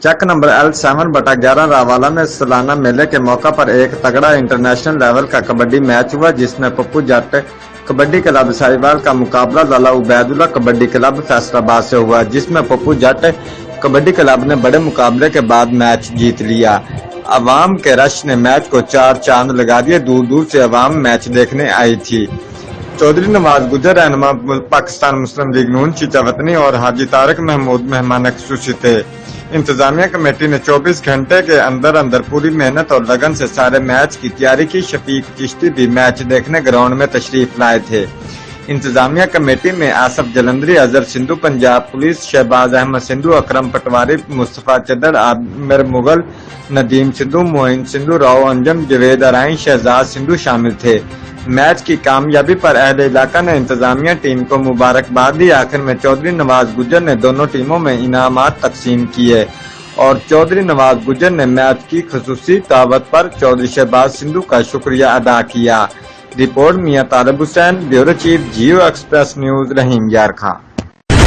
चक number L7/11 रावाला में सालाना मेले के मौका पर एक तगड़ा इंटरनेशनल लेवल का कबड्डी मैच हुआ, जिसमें पप्पू जट कबड्डी क्लब साहिवाल का मुकाबला लाला उबैदुल्ला कबड्डी क्लब फैसलाबाद से हुआ, जिसमें पप्पू जट कबड्डी क्लब ने बड़े मुकाबले के बाद मैच जीत लिया। अवाम के रश ने मैच को चार चांद लगा दिए। दूर दूर से अवाम मैच देखने आई थी। चौधरी नवाज गुजर रहनुमा पाकिस्तान मुस्लिम लीग नून चीचावतनी और हाजी तारक महमूद मेहमान खुसूसी थे। इंतजामिया कमेटी ने 24 घंटे के अंदर अंदर पूरी मेहनत और लगन से सारे मैच की तैयारी की। शफीक चिश्ती भी मैच देखने ग्राउंड में तशरीफ लाए थे। इंतजामिया कमेटी में आसफ जलंधरी, अजहर सिंधु पंजाब पुलिस, शहबाज अहमद सिंधु, अकरम पटवारी, मुस्तफा चद्दड़, आमिर मुगल, नदीम सिंधु, मोइन सिंधु, राव अंजम, जवेद अराइन, शहजाद सिंधु शामिल थे। मैच की कामयाबी पर अहले इलाका ने इंतजामिया टीम को मुबारकबाद दी। आखिर में चौधरी नवाज गुजर ने दोनों टीमों में इनामात तकसीम किए और चौधरी नवाज गुजर ने मैच की खुसूसी दावत पर चौधरी शहबाज सिंधु का शुक्रिया अदा किया। रिपोर्ट मियां तालिब हुसैन, ब्यूरो चीफ, जियो एक्सप्रेस न्यूज, रहीम यार खां।